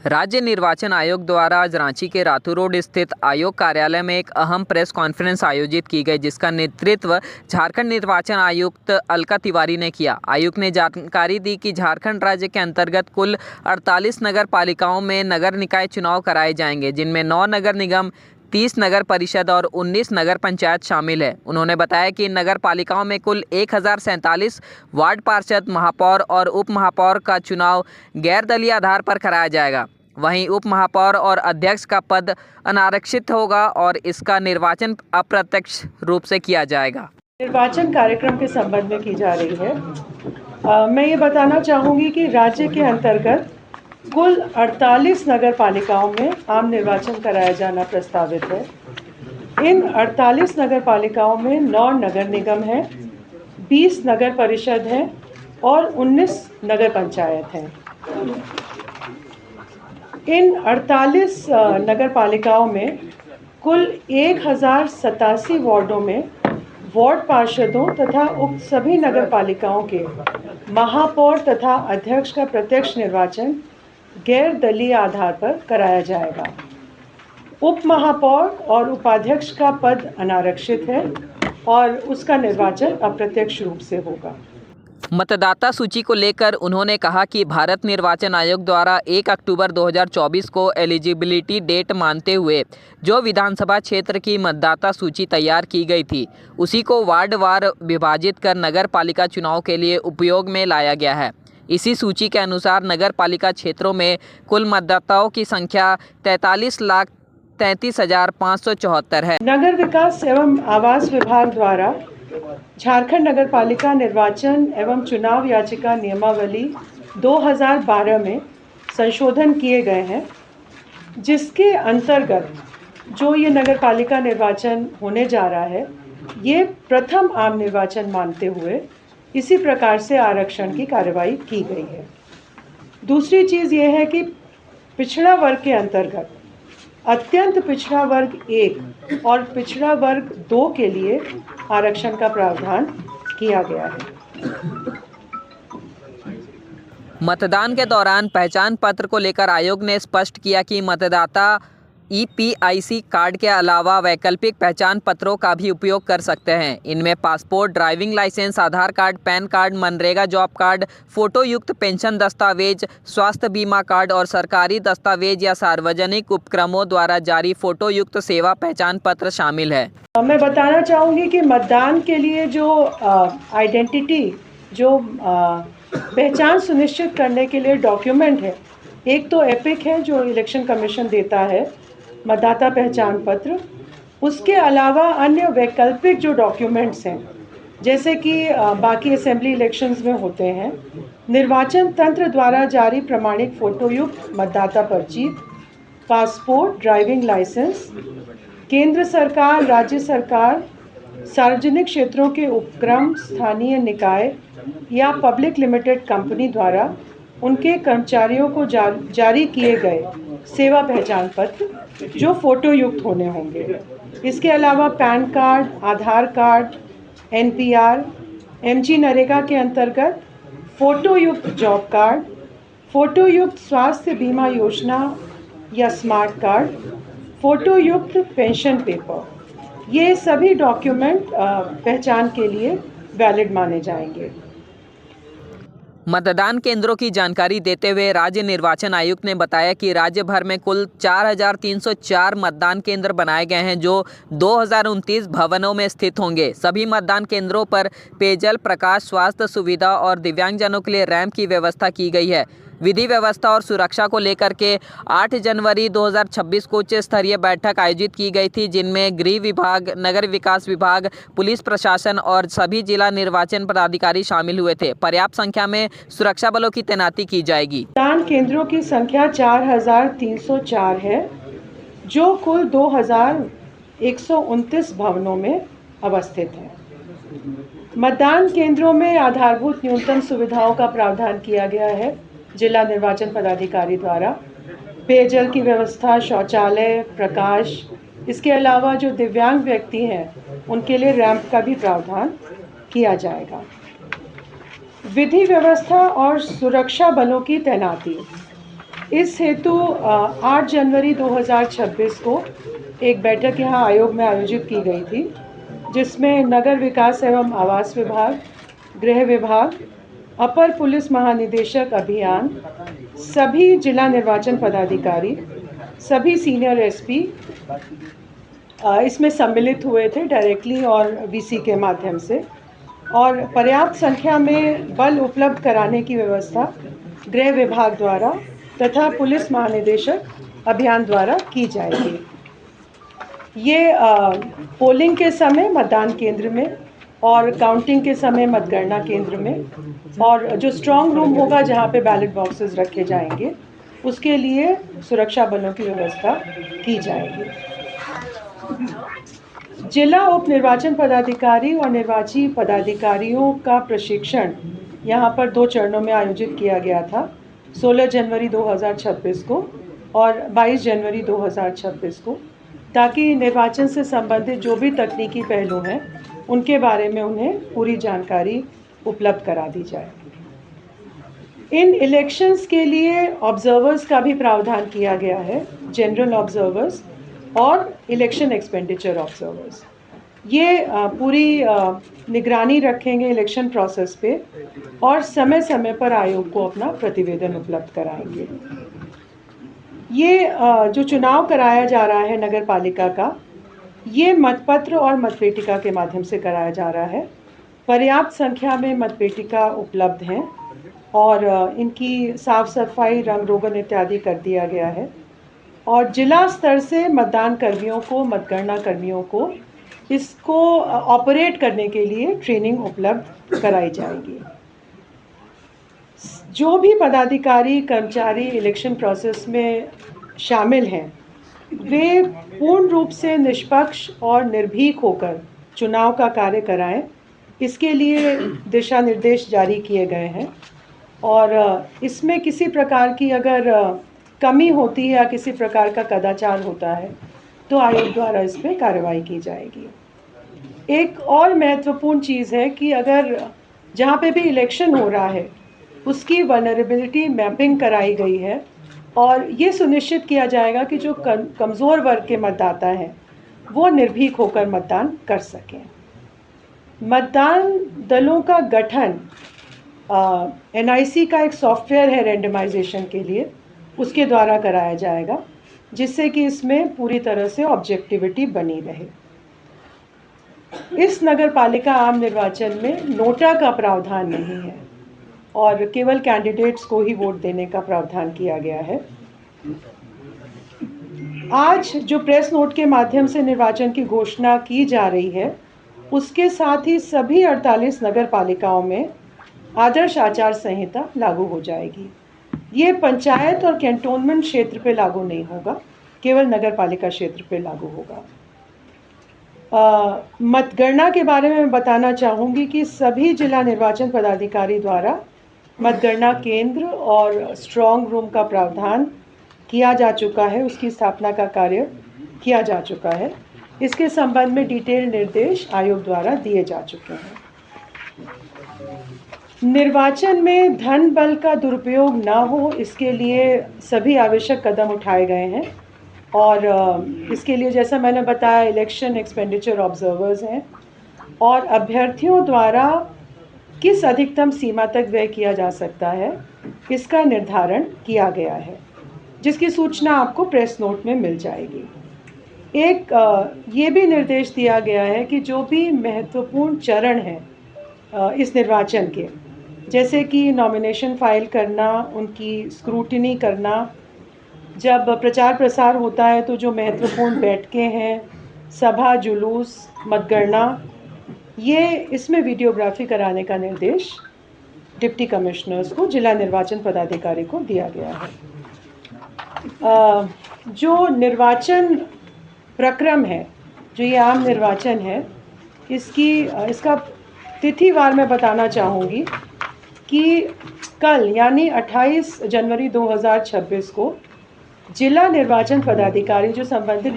राज्य निर्वाचन आयोग द्वारा आज रांची के रातू रोड स्थित आयोग कार्यालय में एक अहम प्रेस कॉन्फ्रेंस आयोजित की गई, जिसका नेतृत्व झारखंड निर्वाचन आयुक्त अलका तिवारी ने किया। आयुक्त ने जानकारी दी कि झारखंड राज्य के अंतर्गत कुल 48 नगर पालिकाओं में नगर निकाय चुनाव कराए जाएंगे, जिनमें 9 नगर निगम, 30 नगर परिषद और 19 नगर पंचायत शामिल है। उन्होंने बताया कि नगर पालिकाओं में कुल 1047 वार्ड पार्षद, महापौर और उप महापौर का चुनाव गैर दलीय आधार पर कराया जाएगा। वहीं उप महापौर और अध्यक्ष का पद अनारक्षित होगा और इसका निर्वाचन अप्रत्यक्ष रूप से किया जाएगा। निर्वाचन कार्यक्रम के संबंध में की जा रही है। मैं ये बताना चाहूँगी कि राज्य के अंतर्गत कुल 48 नगर पालिकाओं में आम निर्वाचन कराया जाना प्रस्तावित है। इन 48 नगर पालिकाओं में 9 नगर निगम हैं, 20 नगर परिषद हैं और 19 नगर पंचायत हैं। इन 48 नगर पालिकाओं में कुल 1087 वार्डों में वार्ड पार्षदों तथा उक्त सभी नगर पालिकाओं के महापौर तथा अध्यक्ष का प्रत्यक्ष निर्वाचन गैर दलीय आधार पर कराया जाएगा। उप महापौर और उपाध्यक्ष का पद अनारक्षित है और उसका निर्वाचन अप्रत्यक्ष रूप से होगा। मतदाता सूची को लेकर उन्होंने कहा कि भारत निर्वाचन आयोग द्वारा 1 अक्टूबर 2024 को एलिजिबिलिटी डेट मानते हुए जो विधानसभा क्षेत्र की मतदाता सूची तैयार की गई थी, उसी को वार्डवार विभाजित कर नगर पालिका चुनाव के लिए उपयोग में लाया गया है। इसी सूची के अनुसार नगर पालिका क्षेत्रों में कुल मतदाताओं की संख्या 43,33,574 है। नगर विकास एवं आवास विभाग द्वारा झारखंड नगर पालिका निर्वाचन एवं चुनाव याचिका नियमावली 2012 में संशोधन किए गए हैं, जिसके अंतर्गत जो ये नगर पालिका निर्वाचन होने जा रहा है, ये प्रथम आम निर्वाचन मानते हुए इसी प्रकार से आरक्षण की कार्रवाई की गई है। दूसरी चीज़ ये है कि पिछड़ा वर्ग के अंतर्गत अत्यंत पिछड़ा वर्ग 1 और पिछड़ा वर्ग 2 के लिए आरक्षण का प्रावधान किया गया है। मतदान के दौरान पहचान पत्र को लेकर आयोग ने स्पष्ट किया कि मतदाता EPIC कार्ड के अलावा वैकल्पिक पहचान पत्रों का भी उपयोग कर सकते हैं। इनमें passport, driving licence, Aadhaar card, PAN card, MNREGA job card, photo युक्त पेंशन दस्तावेज, स्वास्थ्य बीमा कार्ड और सरकारी दस्तावेज या सार्वजनिक उपक्रमों द्वारा जारी फोटो युक्त सेवा पहचान पत्र शामिल है। मैं बताना चाहूँगी कि मतदान के लिए जो आइडेंटिटी जो पहचान सुनिश्चित करने के लिए डॉक्यूमेंट है, एक तो एपिक है जो इलेक्शन कमीशन देता है, मतदाता पहचान पत्र। उसके अलावा अन्य वैकल्पिक जो डॉक्यूमेंट्स हैं, जैसे कि बाकी असेंबली इलेक्शंस में होते हैं, निर्वाचन तंत्र द्वारा जारी प्रमाणिक फोटोयुक्त मतदाता पर्ची, पासपोर्ट, ड्राइविंग लाइसेंस, केंद्र सरकार, राज्य सरकार, सार्वजनिक क्षेत्रों के उपक्रम, स्थानीय निकाय या पब्लिक लिमिटेड कंपनी द्वारा उनके कर्मचारियों को जारी किए गए सेवा पहचान पत्र जो फोटो युक्त होने होंगे। इसके अलावा पैन कार्ड, आधार कार्ड, NPR, MG नरेगा के अंतर्गत फोटो युक्त जॉब कार्ड, फोटो युक्त स्वास्थ्य बीमा योजना या स्मार्ट कार्ड, फोटो युक्त पेंशन पेपर, ये सभी डॉक्यूमेंट पहचान के लिए वैलिड माने जाएंगे। मतदान केंद्रों की जानकारी देते हुए राज्य निर्वाचन आयुक्त ने बताया कि राज्य भर में कुल 4,304 मतदान केंद्र बनाए गए हैं, जो 2029 भवनों में स्थित होंगे। सभी मतदान केंद्रों पर पेयजल, प्रकाश, स्वास्थ्य सुविधा और दिव्यांगजनों के लिए रैंप की व्यवस्था की गई है। विधि व्यवस्था और सुरक्षा को लेकर के 8 जनवरी 2026 को उच्च स्तरीय बैठक आयोजित की गई थी, जिनमें गृह विभाग, नगर विकास विभाग, पुलिस प्रशासन और सभी जिला निर्वाचन पदाधिकारी शामिल हुए थे। पर्याप्त संख्या में सुरक्षा बलों की तैनाती की जाएगी। मतदान केंद्रों की संख्या 4,304 है, जो कुल 2,129 भवनों में अवस्थित है। मतदान केंद्रों में आधारभूत न्यूनतम सुविधाओं का प्रावधान किया गया है जिला निर्वाचन पदाधिकारी द्वारा। पेयजल की व्यवस्था, शौचालय, प्रकाश, इसके अलावा जो दिव्यांग व्यक्ति हैं उनके लिए रैंप का भी प्रावधान किया जाएगा। विधि व्यवस्था और सुरक्षा बलों की तैनाती। इस हेतु 8 जनवरी 2026 को एक बैठक यहाँ आयोग में आयोजित की गई थी, जिसमें नगर विकास एवं आवास विभाग, गृह विभाग, अपर पुलिस महानिदेशक अभियान, सभी जिला निर्वाचन पदाधिकारी, सभी सीनियर एसपी इसमें सम्मिलित हुए थे डायरेक्टली और वीसी के माध्यम से, और पर्याप्त संख्या में बल उपलब्ध कराने की व्यवस्था गृह विभाग द्वारा तथा पुलिस महानिदेशक अभियान द्वारा की जाएगी। ये पोलिंग के समय मतदान केंद्र में और काउंटिंग के समय मतगणना केंद्र में, और जो स्ट्रांग रूम होगा जहाँ पे बैलेट बॉक्सेस रखे जाएंगे, उसके लिए सुरक्षा बलों की व्यवस्था की जाएगी। जिला उप निर्वाचन पदाधिकारी और निर्वाची पदाधिकारियों का प्रशिक्षण यहाँ पर 2 चरणों में आयोजित किया गया था, 16 जनवरी 2026 को और 22 जनवरी 2026 को, ताकि निर्वाचन से संबंधित जो भी तकनीकी पहलू हैं उनके बारे में उन्हें पूरी जानकारी उपलब्ध करा दी जाए। इन इलेक्शंस के लिए ऑब्जर्वर्स का भी प्रावधान किया गया है, जनरल ऑब्जर्वर्स और इलेक्शन एक्सपेंडिचर ऑब्जर्वर्स। ये पूरी निगरानी रखेंगे इलेक्शन प्रोसेस पे और समय समय पर आयोग को अपना प्रतिवेदन उपलब्ध कराएंगे। ये जो चुनाव कराया जा रहा है नगर पालिका का, ये मतपत्र और मतपेटिका के माध्यम से कराया जा रहा है। पर्याप्त संख्या में मतपेटिका उपलब्ध हैं और इनकी साफ सफाई, रंग रोगन इत्यादि कर दिया गया है, और जिला स्तर से मतदान कर्मियों को, मतगणना कर्मियों को इसको ऑपरेट करने के लिए ट्रेनिंग उपलब्ध कराई जाएगी। जो भी पदाधिकारी, कर्मचारी इलेक्शन प्रोसेस में शामिल हैं, वे पूर्ण रूप से निष्पक्ष और निर्भीक होकर चुनाव का कार्य कराएं। इसके लिए दिशा निर्देश जारी किए गए हैं, और इसमें किसी प्रकार की अगर कमी होती है या किसी प्रकार का कदाचार होता है तो आयोग द्वारा इस पर कार्रवाई की जाएगी। एक और महत्वपूर्ण चीज़ है कि अगर जहाँ पे भी इलेक्शन हो रहा है उसकी वल्नरेबिलिटी मैपिंग कराई गई है, और ये सुनिश्चित किया जाएगा कि जो कमज़ोर वर्ग के मतदाता हैं वो निर्भीक होकर मतदान कर सकें। मतदान दलों का गठन NIC का एक सॉफ्टवेयर है रेंडमाइजेशन के लिए, उसके द्वारा कराया जाएगा, जिससे कि इसमें पूरी तरह से ऑब्जेक्टिविटी बनी रहे। इस नगर पालिका आम निर्वाचन में नोटा का प्रावधान नहीं है और केवल कैंडिडेट्स को ही वोट देने का प्रावधान किया गया है। आज जो प्रेस नोट के माध्यम से निर्वाचन की घोषणा की जा रही है, उसके साथ ही सभी 48 नगर पालिकाओं में आदर्श आचार संहिता लागू हो जाएगी। ये पंचायत और कैंटोनमेंट क्षेत्र पे लागू नहीं होगा, केवल नगर पालिका क्षेत्र पे लागू होगा। मतगणना के बारे में मैं बताना चाहूँगी कि सभी जिला निर्वाचन पदाधिकारी द्वारा मतगणना केंद्र और स्ट्रांग रूम का प्रावधान किया जा चुका है, उसकी स्थापना का कार्य किया जा चुका है। इसके संबंध में डिटेल निर्देश आयोग द्वारा दिए जा चुके हैं। निर्वाचन में धन बल का दुरुपयोग ना हो, इसके लिए सभी आवश्यक कदम उठाए गए हैं, और इसके लिए जैसा मैंने बताया इलेक्शन एक्सपेंडिचर ऑब्जर्वर्स हैं, और अभ्यर्थियों द्वारा किस अधिकतम सीमा तक व्यय किया जा सकता है इसका निर्धारण किया गया है, जिसकी सूचना आपको प्रेस नोट में मिल जाएगी। एक ये भी निर्देश दिया गया है कि जो भी महत्वपूर्ण चरण हैं इस निर्वाचन के, जैसे कि नॉमिनेशन फाइल करना, उनकी स्क्रूटिनी करना, जब प्रचार प्रसार होता है तो जो महत्वपूर्ण बैठकें हैं, सभा, जुलूस, मतगणना, ये इसमें वीडियोग्राफी कराने का निर्देश डिप्टी कमिश्नर्स को, जिला निर्वाचन पदाधिकारी को दिया गया है। जो निर्वाचन प्रक्रम है, जो ये आम निर्वाचन है, इसका तिथिवार मैं बताना चाहूँगी कि कल यानी 28 जनवरी 2026 को जिला निर्वाचन पदाधिकारी जो संबंधित